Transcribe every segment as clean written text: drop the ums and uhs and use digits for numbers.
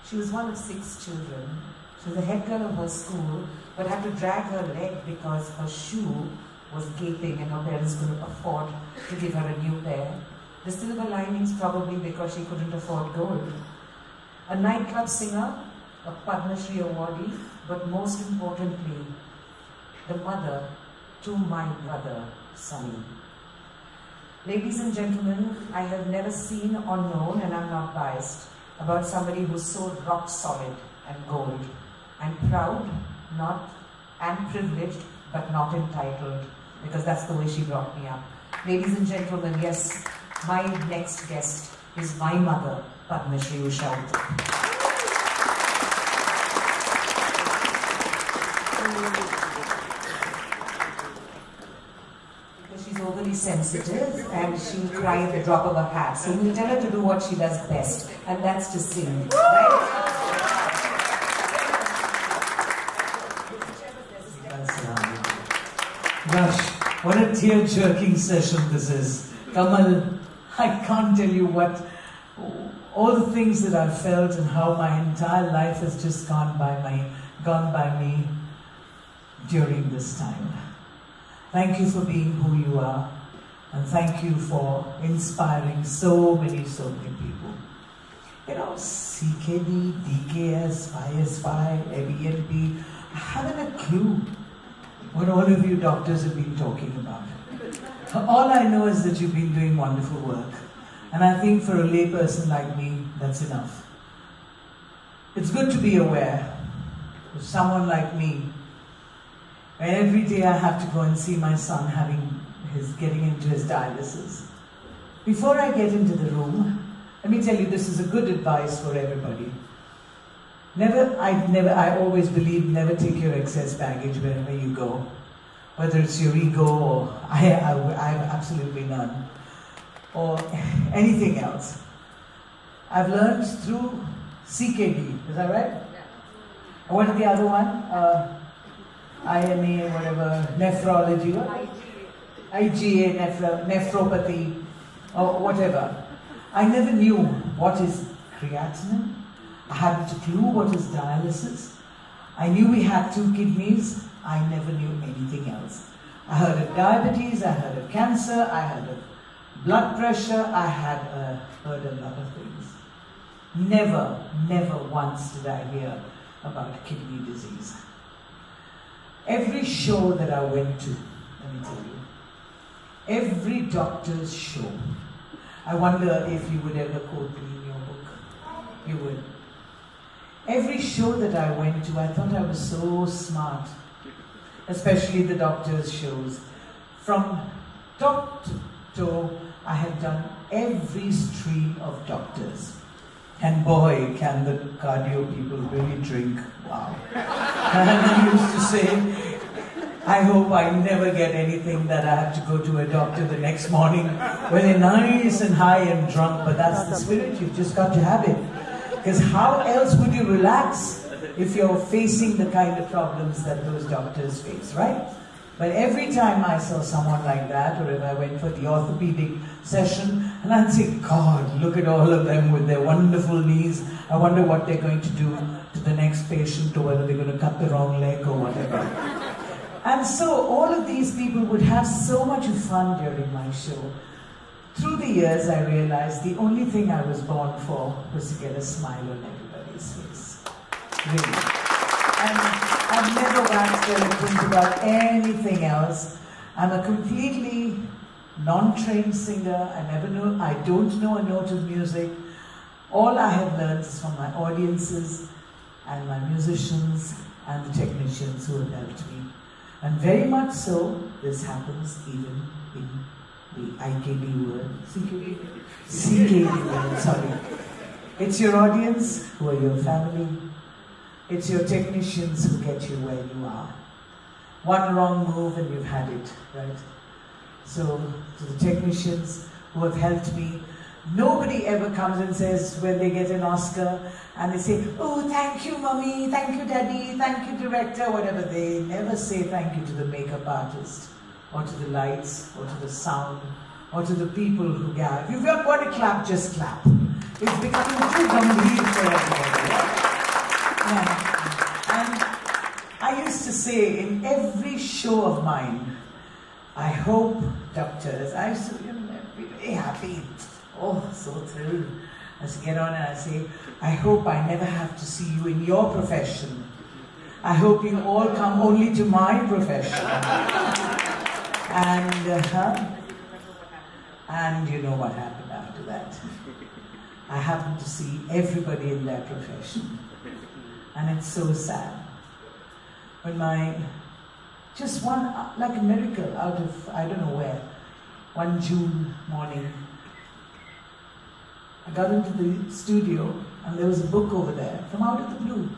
She was one of 6 children. She was the head girl of her school, but had to drag her leg because her shoe was gaping and her parents couldn't afford to give her a new pair. The silver linings probably because she couldn't afford gold. A nightclub singer, a Padma Shri awardee, but most importantly, the mother to my brother, Sunny. Ladies and gentlemen, I have never seen or known, and I'm not biased, about somebody who's so rock solid and gold. I'm proud, and privileged, but not entitled, because that's the way she brought me up. Ladies and gentlemen, yes, my next guest is my mother, Padma Shri Usha. Because she's overly sensitive and she'll cry at the drop of a hat. So we'll tell her to do what she does best, and that's to sing. Right? Gosh, what a tear-jerking session this is. Kamal, I can't tell you all the things that I've felt and how my entire life has just gone by me during this time. Thank you for being who you are, and thank you for inspiring so many people. You know, CKD, DKS, YSY, ABNP, I haven't a clue what all of you doctors have been talking about. All I know is that you've been doing wonderful work. And I think for a layperson like me, that's enough. It's good to be aware of someone like me, where every day I have to go and see my son getting into his dialysis. Before I get into the room, let me tell you, this is a good advice for everybody. I always believe never take your excess baggage wherever you go. Whether it's your ego or I have absolutely none. Or anything else. I've learned through CKD, is that right? Yeah. What is the other one? IMA, whatever, nephrology, IGA, nephropathy, or whatever. I never knew what is creatinine. I hadn't a clue what is dialysis. I knew we had 2 kidneys. I never knew anything else. I heard of diabetes, I heard of cancer, I heard of blood pressure, I had heard a lot of things. Never once did I hear about kidney disease. Every show that I went to, let me tell you, every doctor's show, I wonder if you would ever quote me in your book. You would. Every show that I went to, I thought I was so smart, especially the doctors' shows. From top to toe, I have done every stream of doctors. And boy, can the cardio people really drink. Wow. And I used to say, I hope I never get anything that I have to go to a doctor the next morning when they're nice and high and drunk, but that's the spirit, you've just got to have it. Because how else would you relax if you're facing the kind of problems that those doctors face, right? But every time I saw someone like that, or if I went for the orthopedic session, and I'd say, God, look at all of them with their wonderful knees. I wonder what they're going to do to the next patient, or whether they're going to cut the wrong leg or whatever. And so all of these people would have so much fun during my show. Through the years, I realized the only thing I was born for was to get a smile on everybody's face. Really. And I've never waxed eloquent about anything else. I'm a completely non-trained singer. I don't know a note of music. All I have learned is from my audiences and my musicians and the technicians who have helped me. And very much so, this happens even in the IKD world, CKD world, sorry. It's your audience who are your family. It's your technicians who get you where you are. One wrong move and you've had it, right? So, to the technicians who have helped me, nobody ever comes and says when they get an Oscar and they say, oh, thank you, mommy, thank you, daddy, thank you, director, whatever. They never say thank you to the makeup artist, or to the lights, or to the sound, or to the people who gather. If you've got to clap, just clap. It's becoming too gambhir for everybody. say in every show of mine, I hope doctors, I used to be very happy, oh, so thrilled. I used to get on and I say, I hope I never have to see you in your profession. I hope you all come only to my profession. And you know what happened after that. I happened to see everybody in their profession. And it's so sad. When just one, like a miracle out of, I don't know where, one June morning, I got into the studio and there was a book over there, from out of the blue,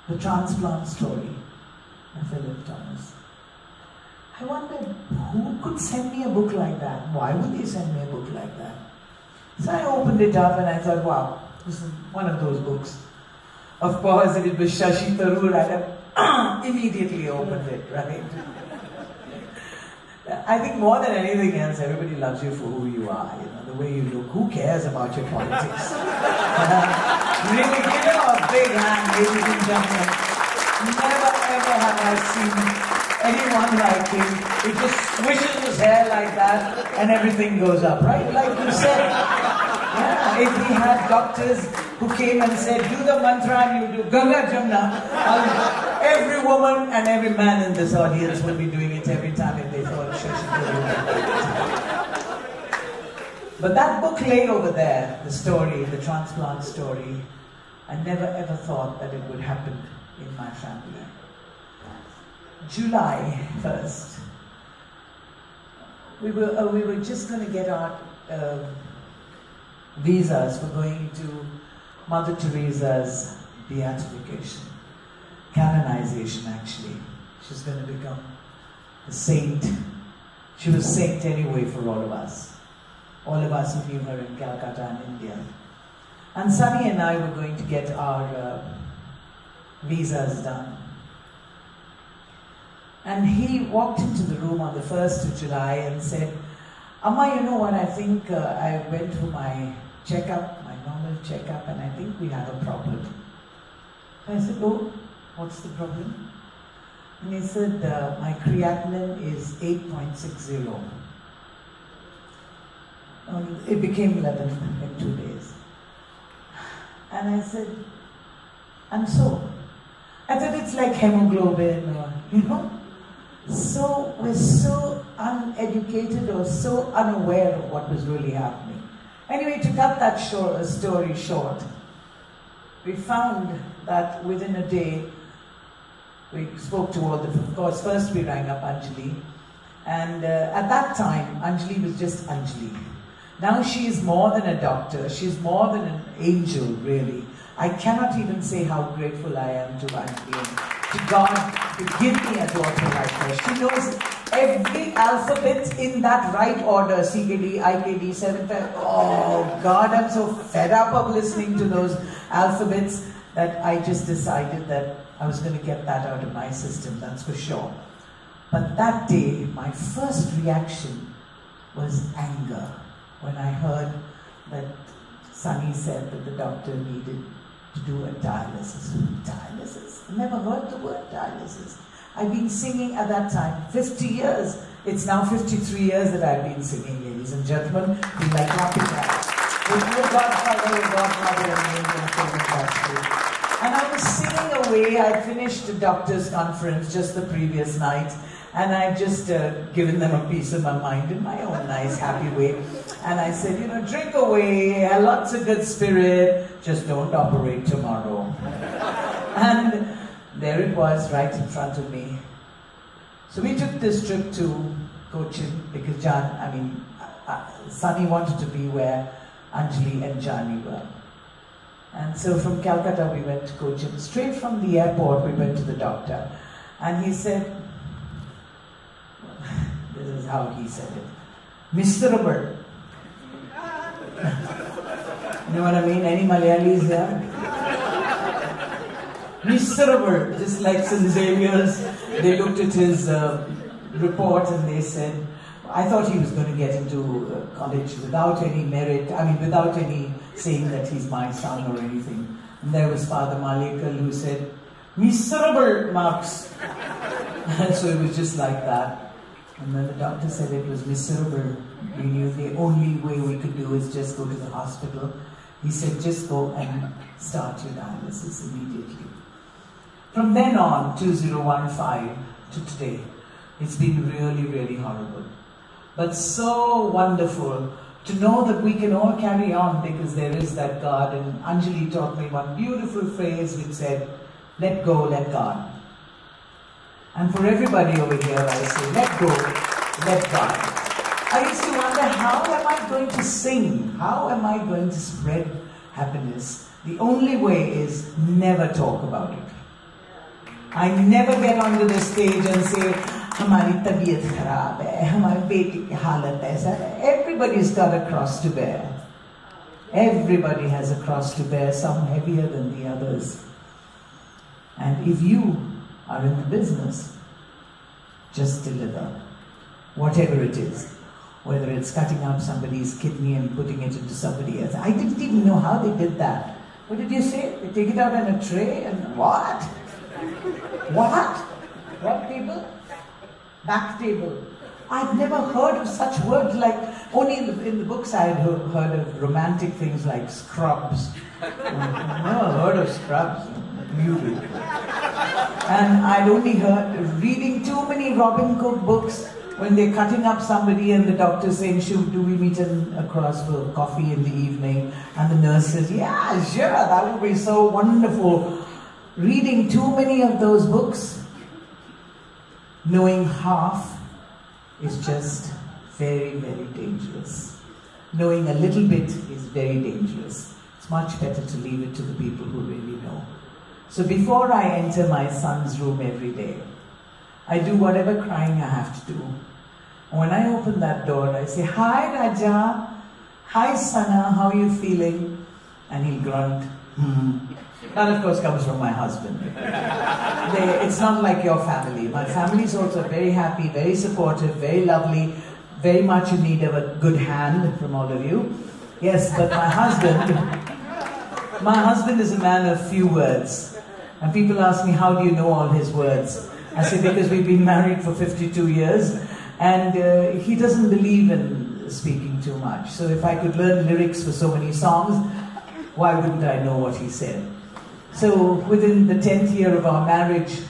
The Transplant Story by Philip Thomas. I wondered, who could send me a book like that? Why would they send me a book like that? So I opened it up and I thought, wow, this is one of those books. Of course, if it was Shashi Tharoor, I'd have immediately opened it, right? I think more than anything else, everybody loves you for who you are, you know, the way you look. Who cares about your politics? Really, give him a big hand, ladies and gentlemen. Never ever have I seen anyone like him. He just swishes his hair like that and everything goes up, right? Like you said. Yeah, if he had doctors who came and said, do the mantra and you do Ganga Jamna, every woman and every man in this audience would be doing it every time if they thought Shashi Tharoor. But that book lay over there, the story, the transplant story. I never ever thought that it would happen in my family. July 1st, we were just going to get our visas for going to Mother Teresa's beatification, canonization actually. She's going to become a saint. She was saint anyway for all of us who knew her in Calcutta and India. And Sunny and I were going to get our visas done. And he walked into the room on the 1st of July and said, Amma, you know what, I think I went for my checkup, my normal checkup, and I think we have a problem. I said, oh, what's the problem? And he said, my creatinine is 8.60. It became 11 in 2 days. And I said, and so? I thought it's like hemoglobin, or, you know? So, we're so uneducated or so unaware of what was really happening. Anyway, to cut that story short, we found that within a day, we spoke to all the, of course, first we rang up Anjali, and at that time, Anjali was just Anjali. Now she is more than a doctor, she's more than an angel, really. I cannot even say how grateful I am to Anjali and to God to give me a daughter like her. She knows every alphabet in that right order, CKD, IKD, 7, 5. Oh God, I'm so fed up of listening to those alphabets that I just decided that I was going to get that out of my system, that's for sure. But that day, my first reaction was anger when I heard that Sunny said that the doctor needed to do a dialysis. Dialysis? I never heard the word dialysis. I've been singing at that time 50 years. It's now 53 years that I've been singing, ladies and gentlemen. We like clapping that. With no godfather, godmother, and Indian film industry. And I was singing away. I finished a doctor's conference just the previous night, and I'd just given them a piece of my mind in my own nice, happy way. And I said, you know, drink away, lots of good spirit, just don't operate tomorrow. And there it was, right in front of me. So we took this trip to Cochin because Sunny wanted to be where Anjali and Jani were. And so from Calcutta we went to Cochin. Straight from the airport we went to the doctor. And he said, this is how he said it, miserable. You know what I mean? Any Malayalis here? Miserable, just like St. Xavier's. They looked at his report and they said, I thought he was going to get into college without any merit, without any saying that he's my son or anything. And there was Father Malekal who said, Miserable marks. So it was just like that. And when the doctor said it was miserable, we knew the only way we could do is just go to the hospital. He said, just go and start your dialysis immediately. From then on, 2015 to today, it's been really, really horrible. But so wonderful to know that we can all carry on because there is that God. And Anjali taught me one beautiful phrase which said, let go, let God. And for everybody over here, I say, let go, let God. I used to wonder, how am I going to sing? How am I going to spread happiness? The only way is never talk about it. I never get onto the stage and say, Hamari tabiyat kharab hai, hamari beti ki halat aisa hai. Everybody's got a cross to bear. Everybody has a cross to bear, some heavier than the others. And if you are in the business, just deliver. Whatever it is. Whether it's cutting up somebody's kidney and putting it into somebody else. I didn't even know how they did that. What did you say? They take it out on a tray and what? What? What table? Back table. I've never heard of such words like, only in the books I had heard of romantic things like scrubs. I've never heard of scrubs. Beauty. And I'd only heard, reading too many Robin Cook books, when they're cutting up somebody and the doctor's saying, do we meet across for coffee in the evening? And the nurse says, yeah, sure, that would be so wonderful. Reading too many of those books, knowing half is just very, very dangerous. Knowing a little bit is very dangerous. It's much better to leave it to the people who really know. So before I enter my son's room every day, I do whatever crying I have to do. And when I open that door, I say, hi Raja, hi Sana, how are you feeling? And he'll grunt, That of course comes from my husband. It's not like your family. My family is also very happy, very supportive, very lovely, very much in need of a good hand from all of you. Yes, but my husband is a man of few words. And people ask me, how do you know all his words? I say, because we've been married for 52 years, and he doesn't believe in speaking too much. So if I could learn lyrics for so many songs, why wouldn't I know what he said? So within the 10th year of our marriage,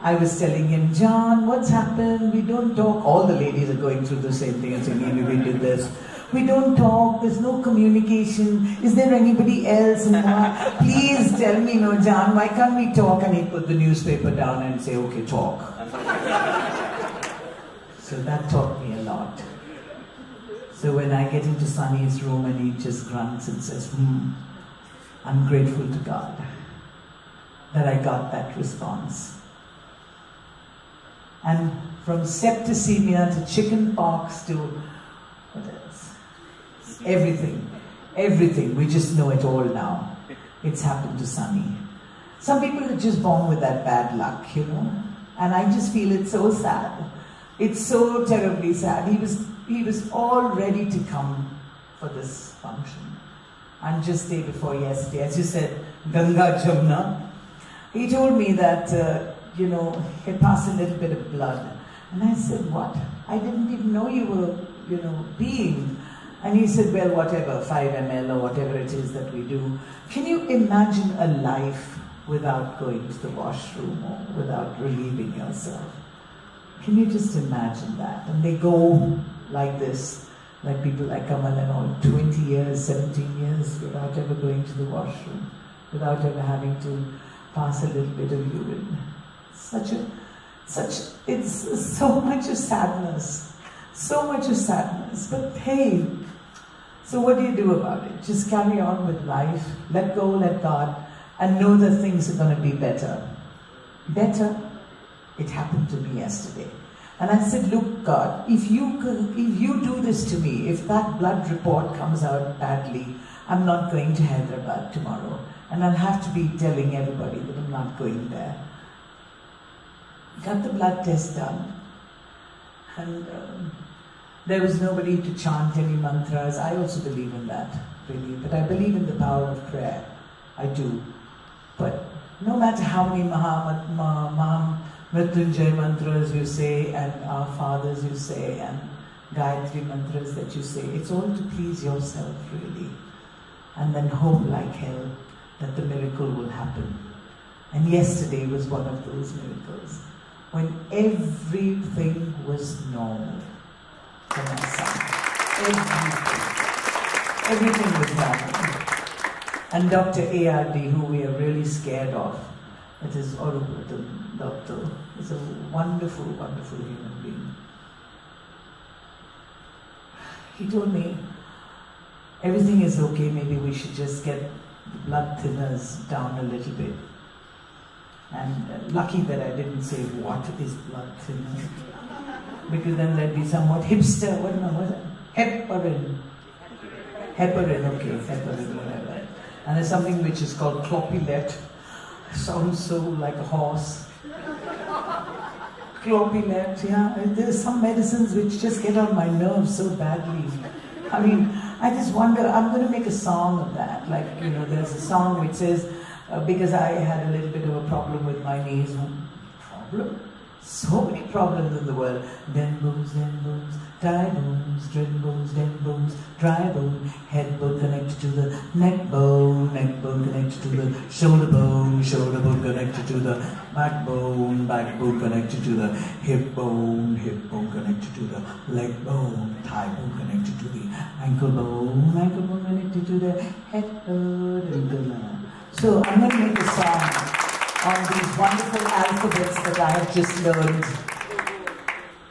I was telling him, John, what's happened? We don't talk. All the ladies are going through the same thing and saying, maybe we did this. We don't talk, there's no communication. Is there anybody else? And please tell me, no, John, why can't we talk? And he'd put the newspaper down and say, okay, talk. So that taught me a lot. So when I get into Sunny's room and he just grunts and says, I'm grateful to God that I got that response. And from septicemia to chicken pox to what else? Everything. We just know it all now. It's happened to Sunny. Some people are just born with that bad luck, you know. And I just feel it's so sad. It's so terribly sad. He was all ready to come for this function. And just day before yesterday, as you said, Ganga Jamuna, he told me that, he passed a little bit of blood. And I said, what? I didn't even know you were, peeing. And he said, well, whatever, 5 ml or whatever it is that we do. Can you imagine a life without going to the washroom or without relieving yourself? Can you just imagine that? And they go like this, like people like Kamal and all, 20 years, 17 years without ever going to the washroom, without ever having to pass a little bit of urine. It's so much of sadness. So much of sadness. But hey, so what do you do about it? Just carry on with life, let go, let God, and know that things are going to be better. Better? It happened to me yesterday. And I said, look, God, if you do this to me, if that blood report comes out badly, I'm not going to Hyderabad tomorrow. And I'll have to be telling everybody that I'm not going there. Got the blood test done. And there was nobody to chant any mantras. I also believe in that, really. But I believe in the power of prayer. I do. But no matter how many Mrityunjay mantras you say, and our fathers you say, and Gayatri mantras that you say, it's all to please yourself really. And then hope like hell that the miracle will happen. And yesterday was one of those miracles, when everything was normal for my son. Everything was normal. And Dr. A.R.D., who we are really scared of, that is Aurobindo doctor, is a wonderful, wonderful human being. He told me, everything is okay, maybe we should just get the blood thinners down a little bit. And lucky that I didn't say, what is blood thinner? Because then there'd be somewhat hipster, what was it? Heparin. Heparin, okay, heparin, whatever. And there's something which is called clopilette. Sounds so like a horse. Clopilette, yeah. There's some medicines which just get on my nerves so badly. I mean, I just wonder, I'm going to make a song of that. Like, you know, there's a song which says, because I had a little bit of a problem with my knees. Problem? So many problems in the world. Den bones, tie bones, dren bones, dry bone, head bone connected to the neck bone connected to the shoulder bone connected to the backbone connected to the hip bone connected to the leg bone, thigh bone connected to the ankle bone connected to the head bone. So I'm going to make a song on these wonderful alphabets that I have just learned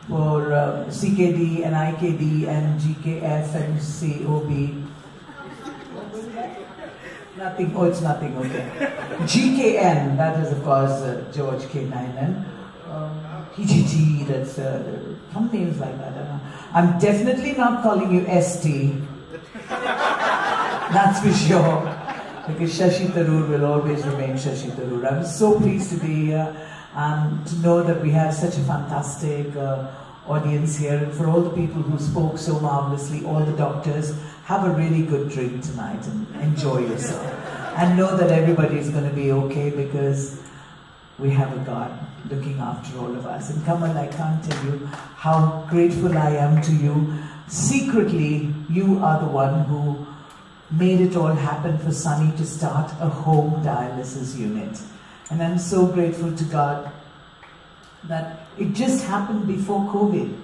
for CKD and IKD and GKF and COB. Nothing, oh it's nothing, okay. GKN, that is of course George K. Nyman. PGT, that's some names like that. I'm definitely not calling you ST. That's for sure. Because Shashi Tharoor will always remain Shashi Tharoor. I'm so pleased to be here and to know that we have such a fantastic audience here. And for all the people who spoke so marvelously, all the doctors, have a really good drink tonight and enjoy yourself. And know that everybody is going to be okay because we have a God looking after all of us. And Kamal, I can't tell you how grateful I am to you. Secretly, you are the one who made it all happen for Sunny to start a home dialysis unit. And I'm so grateful to God that it just happened before COVID.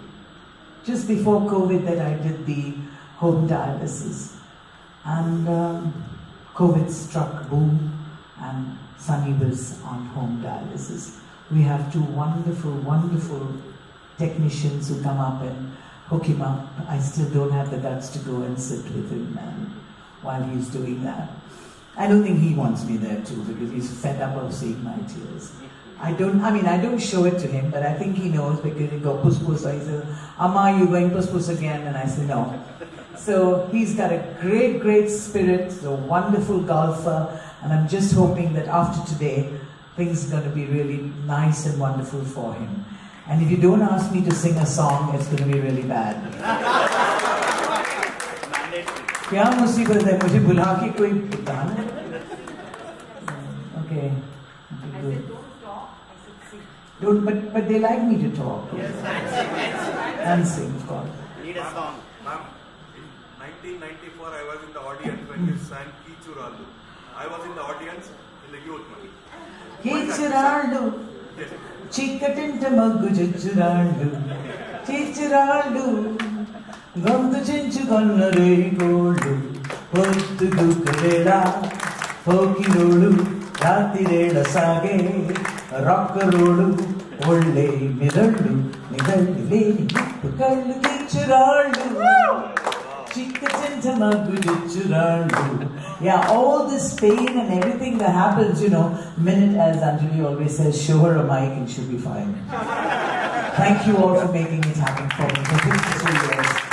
Just before COVID that I did the home dialysis. And COVID struck, boom, and Sunny was on home dialysis. We have two wonderful, wonderful technicians who come up and hook him up. I still don't have the guts to go and sit with him while he's doing that. I don't think he wants me there too because he's fed up of seeing my tears. I don't show it to him, but I think he knows because he goes puss puss. I said, Amma, you going puss puss again? And I said, no. So he's got a great, great spirit, he's a wonderful golfer, and I'm just hoping that after today, things are going to be really nice and wonderful for him. And if you don't ask me to sing a song, it's going to be really bad. क्या मुसीबत है मुझे बुला के कोई बताना okay I said don't talk, I said sing. Don't, but they like me to talk. Yes, and sing, of course. Need a song. Ma'am, in 1994 I was in the audience when you sang Kichuralu. I was in the audience in the youth money. Kichuralu, chikkatinta maggu chichuralu, chichuralu. Gandu chinchugonna reigolu, pottu dukadela, pokirolu, ratirela sage, rockarolu, olle mirallu, midalli veni, kallu kichuralu, chikkachinta maggu chichuralu. Yeah, all this pain and everything that happens, you know, the minute, as Anjali always says, show her a mic and she'll be fine. Thank you all for making it happen for me for 52 years.